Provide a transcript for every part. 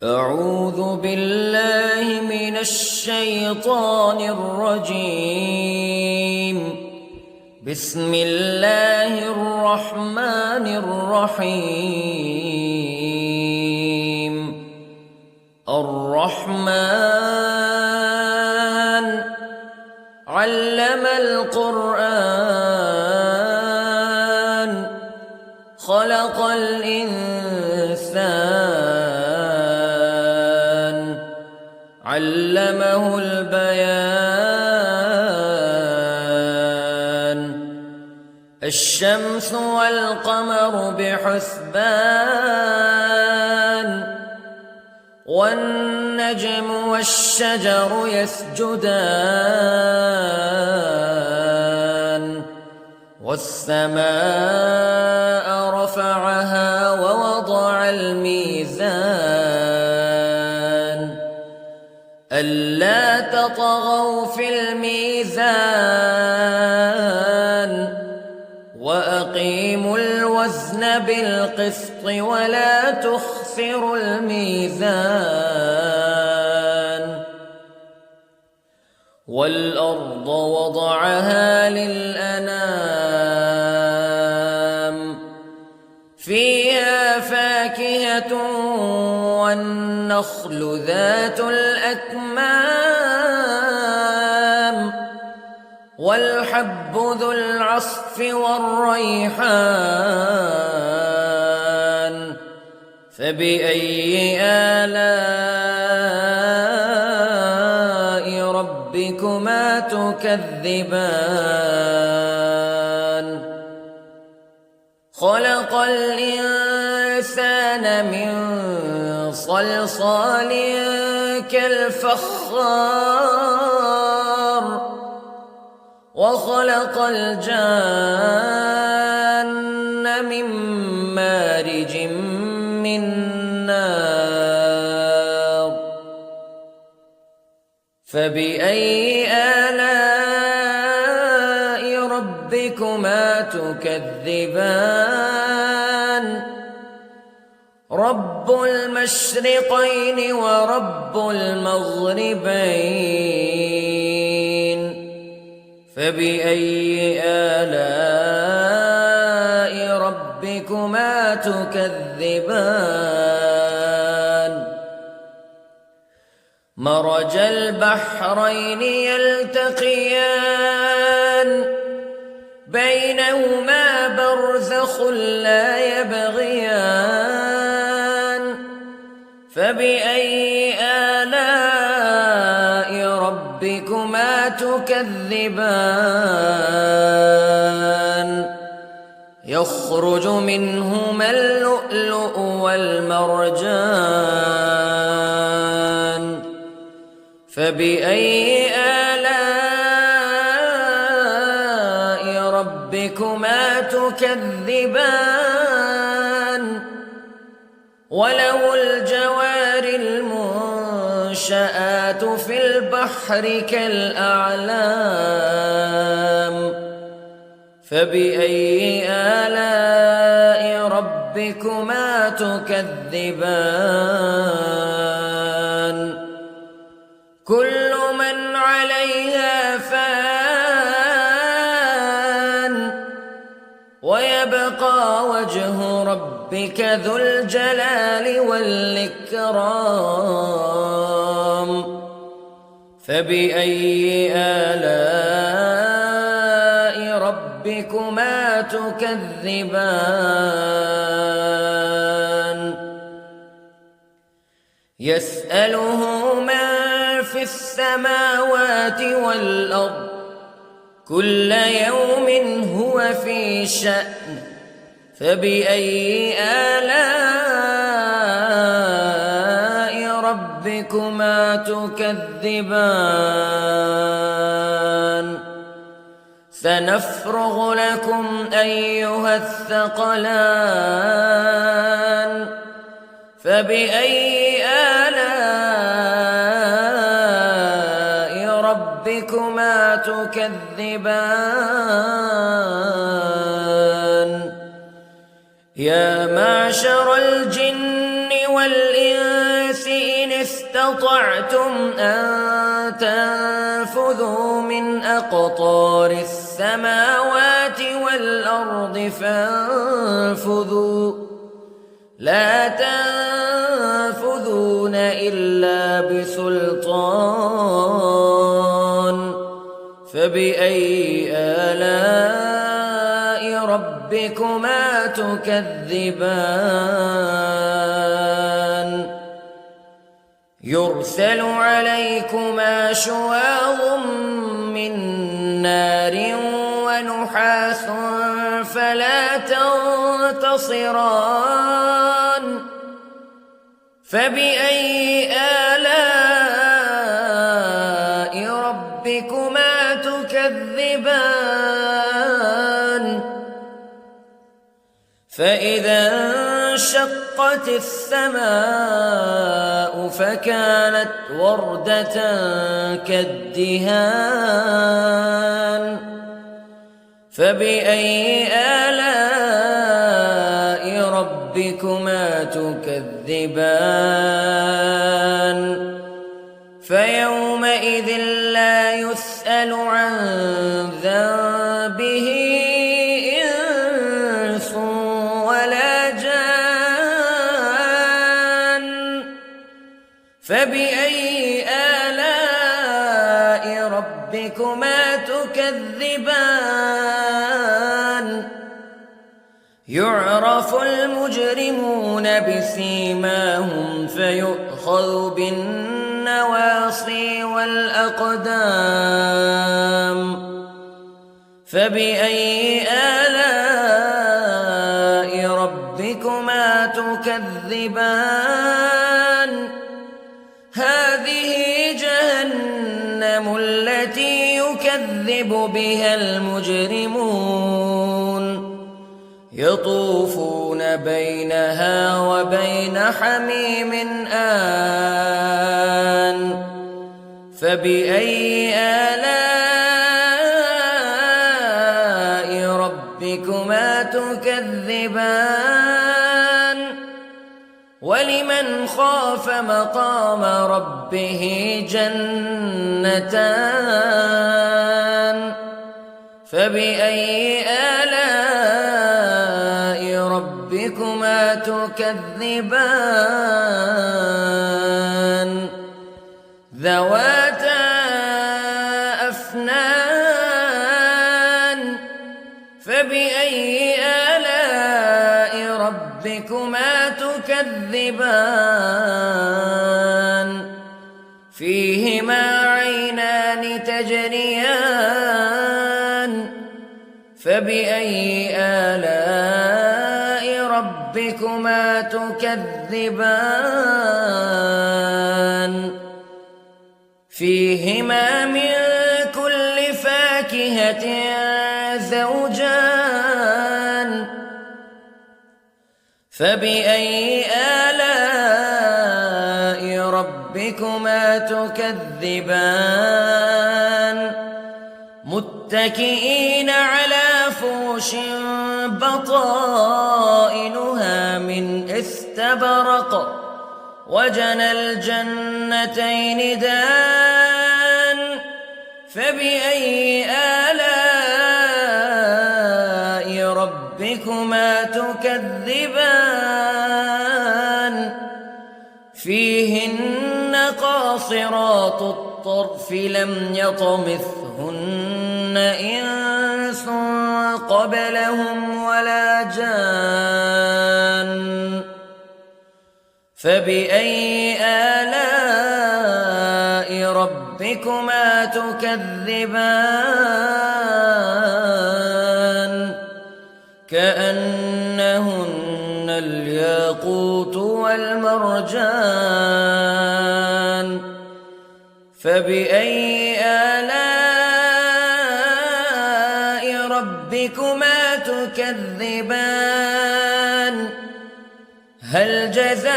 أعوذ بالله من الشيطان الرجيم. بسم الله الرحمن الرحيم. الرحمن علم القرآن خلق الإنسان علمه البيان. الشمس والقمر بحسبان والنجم والشجر يسجدان والسماء رفعها ووضع الميزان ألا تطغوا في الميزان وأقيموا الوزن بالقسط ولا تخسروا الميزان. والأرض وضعها للأنام فيها فاكهة والنخل ذات الأكمام والحب ذو العصف والريحان فبأي آلاء ربكما تكذبان. خلق الإنسان من صلصال كالفخار وخلق الجان من مارج من نار فبأي آلاء ربكما تكذبان. رب المشرقين ورب المغربين فبأي آلاء ربكما تكذبان. مرج البحرين يلتقيان بينهما برزخ لا يبغيان فبأي آلاء ربكما تكذبان. يخرج منهما اللؤلؤ والمرجان فبأي آلاء ربكما تكذبان. وله الجوار المنشآت في البحر كالأعلام فبأي آلاء ربكما تكذبان. كل من عليها فان ويبقى وجه ربك ذو الجلال والإكرام فبأي آلاء ربكما تكذبان. يسأله من في السماوات والأرض كل يوم هو في شأن فبأي آلاء ربكما تكذبان. سنفرغ لكم أيها الثقلان فبأي آلاء ربكما تكذبان. يا معشر الجن والإنس استطعتم أن تنفذوا من أقطار السماوات والأرض فانفذوا لا تنفذون إلا بسلطان فبأي آلاء ربكما تكذبان يرسل عليكما شواظ من نار ونحاس فلا تنتصران فبأي آلاء ربكما تكذبان فإذا انشقت السماء فكانت وردة كالدهان فبأي آلاء ربكما تكذبان فيومئذ لا يسأل عن ذنبه إنس ولا جان فبأي آلاء ربكما تكذبان يعرف المجرمون بسيماهم فيؤخذ بالنواصي والأقدام فبأي آلاء ربكما تكذبان هذه جهنم التي يكذب بها المجرمون يطوفون بينها وبين حميم آن فبأي آلاء ربكما تكذبان ولمن خاف مقام ربه جنتان فبأي آلاء ربكما تكذبان ذواتا أفنان فبأي آلاء ربكما تكذبان فيهما عينان تجريان فبأي آلاء ربكما تكذبان فيهما من كل فاكهة زوجان فبأي آلاء ربكما تكذبان متكئين على فرش بطائنها من استبرق وجنى الجنتين دان فبأي آلاء ربكما تكذبان فيهن قاصرات الطرف لم يطمثهن إنس قبلهم ولا جان فبأي آلاء ربكما تكذبان كأنهن الياقوت والمرجان فبأي آلاء ربكما تكذبان هل جزاء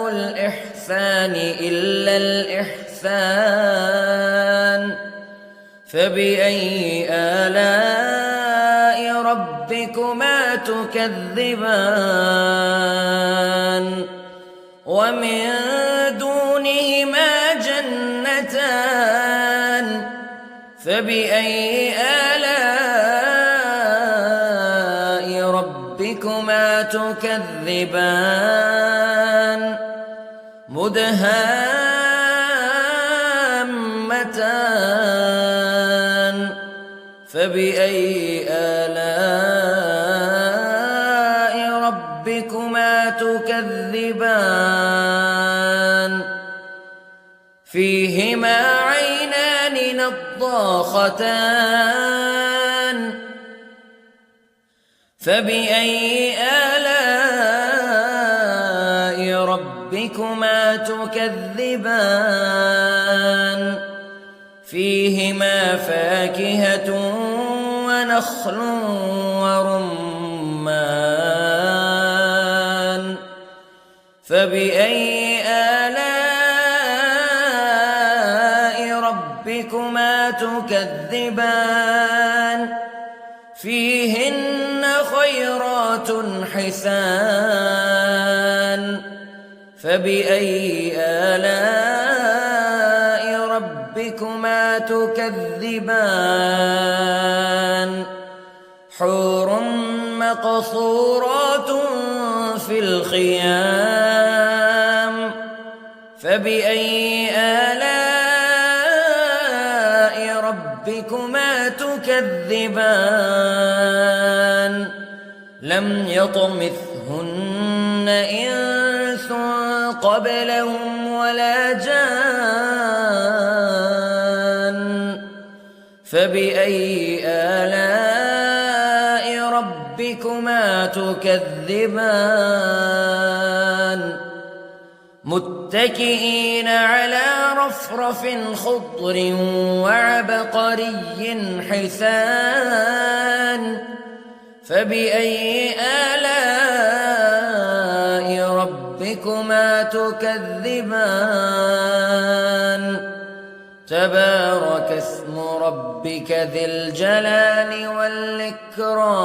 الإحسان إلا الإحسان فبأي آلاء ربكما تكذبان ومن دونهما جنتان فبأي آلاء ربكما تكذبان مدهامتان فبأي آلاء ربكما تكذبان فيهما عينان نضاختان فبأي آلاء ربكما تكذبان فيهما فاكهة ونخل ورمان فبأي آلاء ربكما تكذبان فيهن خيرات حسان فبأي آلاء ربكما تكذبان حور مقصورات في الخيام فبأي آلاء ربكما تكذبان لم يطمثهن إنس قبلهم ولا جان فبأي آلاء ربكما تكذبان متكئين على رفرف خضر وعبقري حسان فبأي آلاء ربكما تكذبان تبارك اسم ربك ذي الجلال والإكرام